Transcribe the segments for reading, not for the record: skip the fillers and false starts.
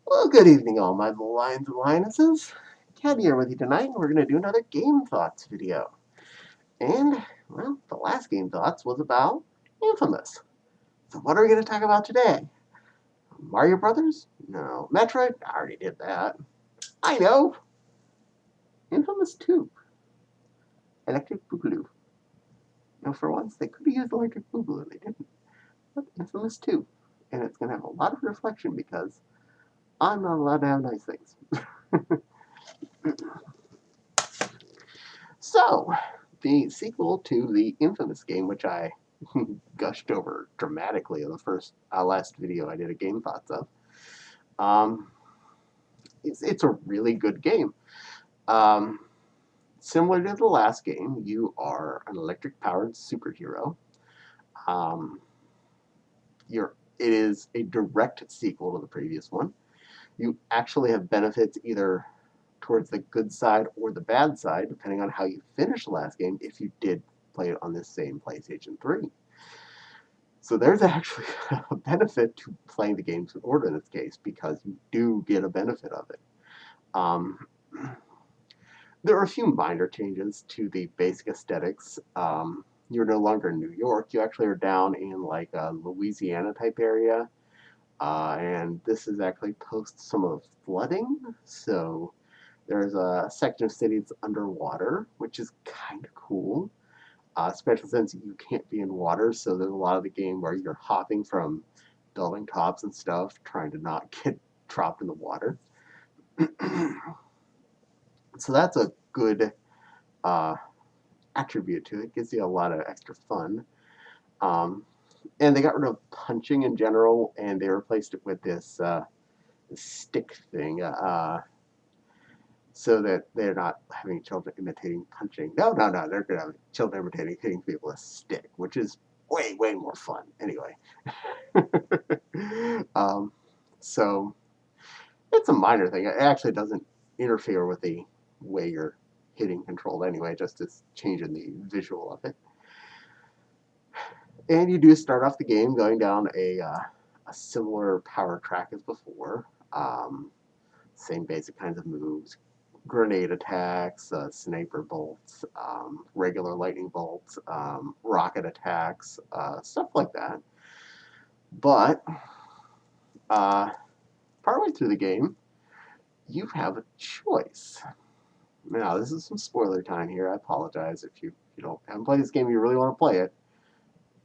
Well, good evening, all my little lions and lionesses. Caddie here with you tonight, and we're going to do another Game Thoughts video. And, well, the last Game Thoughts was about Infamous. So what are we going to talk about today? Mario Brothers? No. Metroid? I already did that. I know! Infamous 2. Electric Boogaloo. For once, they could have used Electric Boogaloo, and they didn't. But Infamous 2. And it's going to have a lot of reflection because I'm not allowed to have nice things. So, the sequel to the Infamous game, which I gushed over dramatically in the last video I did a Game Thoughts of, um, it's a really good game. Um, Similar to the last game, you are an electric-powered superhero. Um, it is a direct sequel to the previous one. You actually have benefits either towards the good side or the bad side, depending on how you finish the last game, if you did play it on this same PlayStation 3. So there's actually a benefit to playing the games in order in this case, because you do get a benefit of it. Um, there are a few minor changes to the basic aesthetics. You're no longer in New York. You actually are down in like a Louisiana type area. And this is actually post some of the flooding. So there's a section of city that's underwater, which is kind of cool. Especially since you can't be in water, so there's a lot of the game where you're hopping from building tops and stuff, trying to not get dropped in the water. So that's a good uh, attribute to it. Gives you a lot of extra fun. Um, and they got rid of punching in general, and they replaced it with this stick thing, so that they're not having children imitating punching. No, no, no, they're going to have children imitating hitting people with a stick, which is way, way more fun. Anyway. um, so it's a minor thing. It actually doesn't interfere with the way you're hitting controlled anyway, just it's changing the visual of it. And you do start off the game going down a similar power track as before. Same basic kinds of moves, grenade attacks, sniper bolts, regular lightning bolts, rocket attacks, stuff like that. But partway through the game, you have a choice. Now, this is some spoiler time here. I apologize if you haven't played this game, you really want to play it.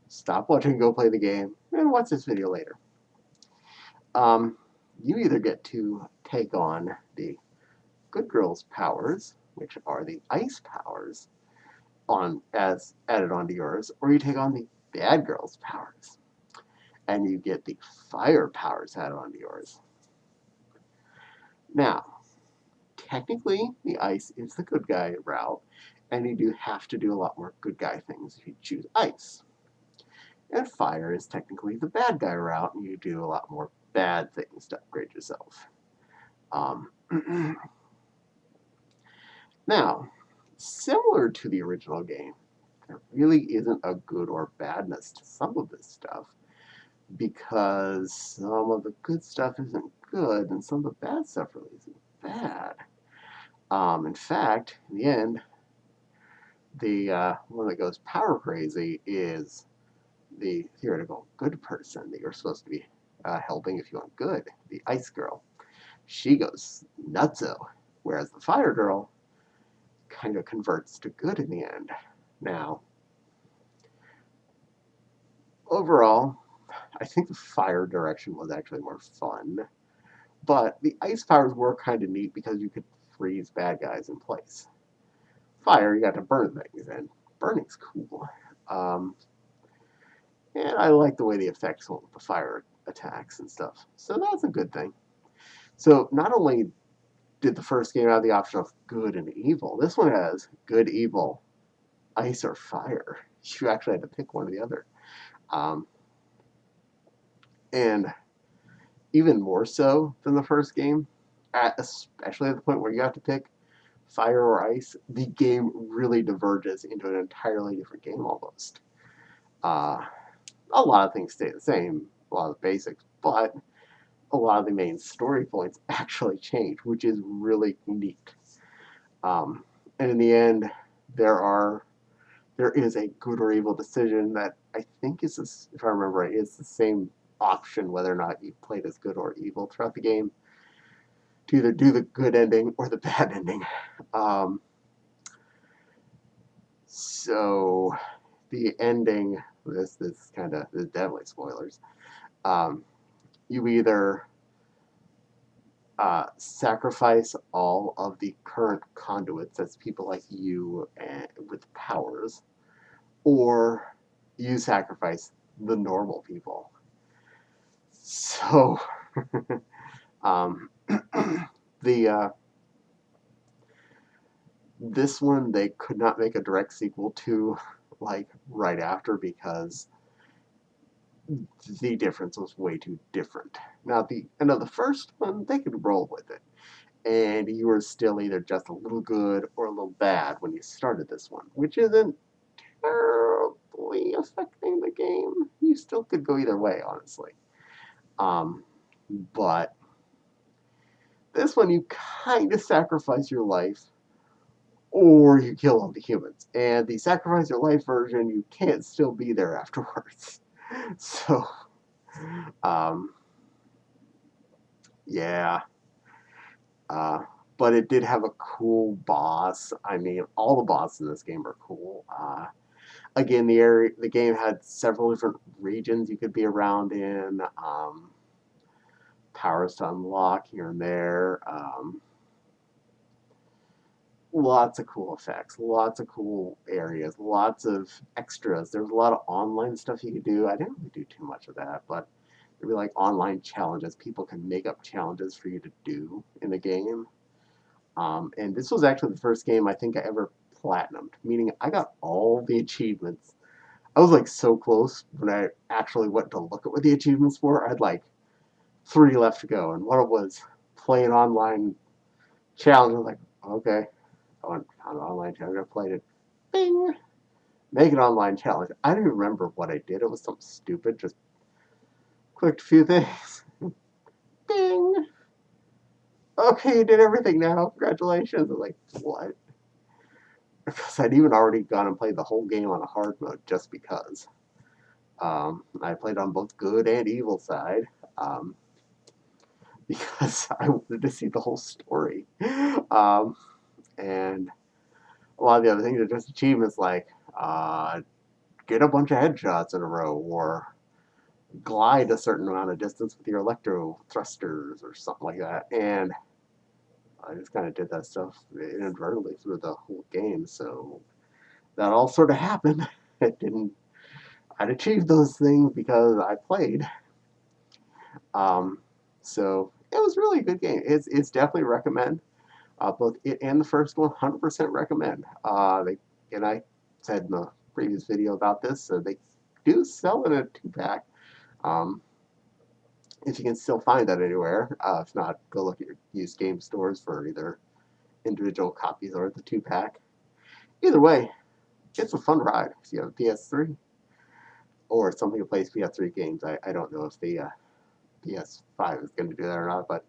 Stop watching, go play the game, and watch this video later. You either get to take on the good girl's powers, which are the ice powers, as added onto yours, or you take on the bad girl's powers, and you get the fire powers added onto yours. Now, technically, the ice is the good guy route, and you do have to do a lot more good guy things if you choose ice. And fire is technically the bad guy route, and you do a lot more bad things to upgrade yourself. Now, similar to the original game, there really isn't a good or badness to some of this stuff, because some of the good stuff isn't good, and some of the bad stuff really isn't bad. In fact, in the end, the one that goes power crazy is the theoretical good person that you're supposed to be helping if you want good, the ice girl. She goes nutso, whereas the fire girl kind of converts to good in the end. Now, overall, I think the fire direction was actually more fun, but the ice powers were kind of neat because you could freeze bad guys in place. Fire, you got to burn things, and burning's cool. And I like the way the effects went with the fire attacks and stuff. So that's a good thing. So not only did the first game have the option of good and evil, this one has good, evil, ice, or fire. You actually had to pick one or the other. And even more so than the first game, especially at the point where you have to pick fire or ice, the game really diverges into an entirely different game almost. A lot of things stay the same, a lot of the basics, but a lot of the main story points actually change, which is really neat. Um, and in the end, there is a good or evil decision that I think is, if I remember right, is the same option whether or not you played as good or evil throughout the game to either do the good ending or the bad ending. Um, so the ending, this kind of is definitely spoilers. Um, you either sacrifice all of the current conduits, that's people like you and with powers, or you sacrifice the normal people. So, um, the this one they could not make a direct sequel to, like right after, because the difference was way too different. Now, the end of the first one, they could roll with it, and you were still either just a little good or a little bad when you started this one, which isn't terribly affecting the game. You still could go either way, honestly. Um, but this one, you kind of sacrifice your life or you kill all the humans. And the sacrifice your life version, you can't still be there afterwards. So, um, yeah. Uh, but it did have a cool boss. I mean, all the bosses in this game are cool. Again, the game had several different regions you could be around in. Powers to unlock here and there. Lots of cool effects, lots of cool areas, lots of extras. There was a lot of online stuff you could do. I didn't really do too much of that, but there'd be like online challenges. People can make up challenges for you to do in the game. And this was actually the first game I think I ever platinumed, meaning I got all the achievements. I was like so close when I actually went to look at what the achievements were. I had like 3 left to go, and one was play an online challenge. I was like, okay, I went found an online challenge. I played it. Bing! Make an online challenge. I don't even remember what I did. It was something stupid. Just clicked a few things. Bing! Okay, you did everything now. Congratulations. I'm like, what? Because I'd even already gone and played the whole game on a hard mode just because. I played on both good and evil side. Um, because I wanted to see the whole story. And a lot of the other things are just achievements like get a bunch of headshots in a row, or glide a certain amount of distance with your electro thrusters or something like that. And I just kind of did that stuff inadvertently through the whole game. So that all sort of happened. It didn't. I'd achieved those things because I played. Um, so it was really a good game. It's definitely recommend. Both it and the first one, 100% recommend. And I said in the previous video about this, they do sell it in a 2-pack. Um, if you can still find that anywhere. If not, go look at your used game stores for either individual copies or the 2-pack. Either way, it's a fun ride if you have a PS3 or something that plays PS3 games. I don't know if the PS5 is going to do that or not, but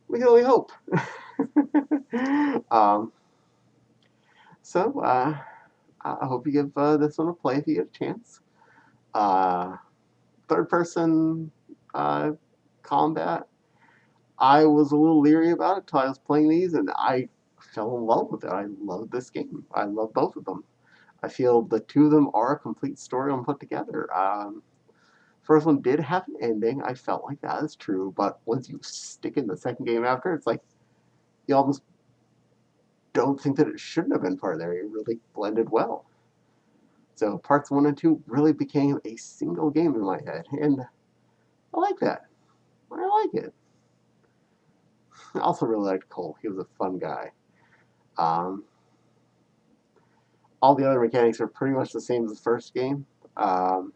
we can only hope. um, so I hope you give this one a play if you get a chance. Third person combat, I was a little leery about it until I was playing these, and I fell in love with it. I love this game. I love both of them. I feel the two of them are a complete story on put together. First one did have an ending. I felt like that is true, but once you stick in the second game after, it's like you almost don't think that it shouldn't have been part of there. It really blended well. So parts 1 and 2 really became a single game in my head, and I like that. I like it. I also really liked Cole. He was a fun guy. Um, all the other mechanics are pretty much the same as the first game. Um,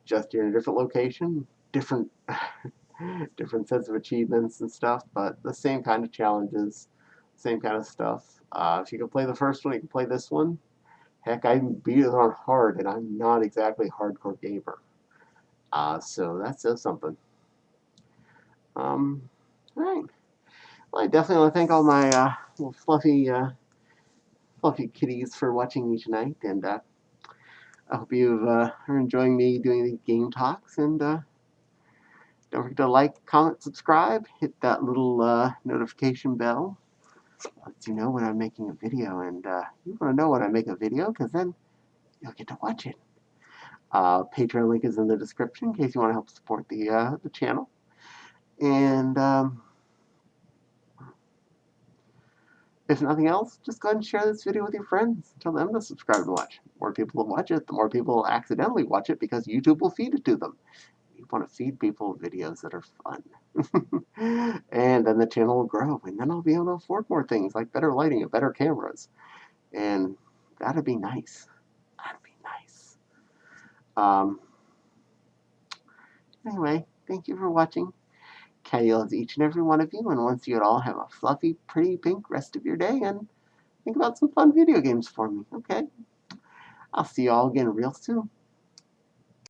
just you're in a different location, different different sets of achievements and stuff, but the same kind of challenges, same kind of stuff. If you can play the first one, you can play this one. Heck, I beat it on hard, and I'm not exactly a hardcore gamer. So that says something. All right. Well, I definitely want to thank all my little fluffy kitties for watching me tonight, and I hope you are enjoying me doing these game talks. And don't forget to like, comment, subscribe, hit that little notification bell. Lets you know when I'm making a video, and you want to know when I make a video, because then you'll get to watch it. Patreon link is in the description in case you want to help support the channel. And if nothing else, just go ahead and share this video with your friends. Tell them to subscribe and watch. The more people will watch it, the more people will accidentally watch it because YouTube will feed it to them. You want to feed people videos that are fun. And then the channel will grow, and then I'll be able to afford more things like better lighting and better cameras. And that'd be nice. That'd be nice. Anyway, thank you for watching. Caddie loves each and every one of you, and wants you to all have a fluffy, pretty pink rest of your day, and think about some fun video games for me, okay? I'll see you all again real soon.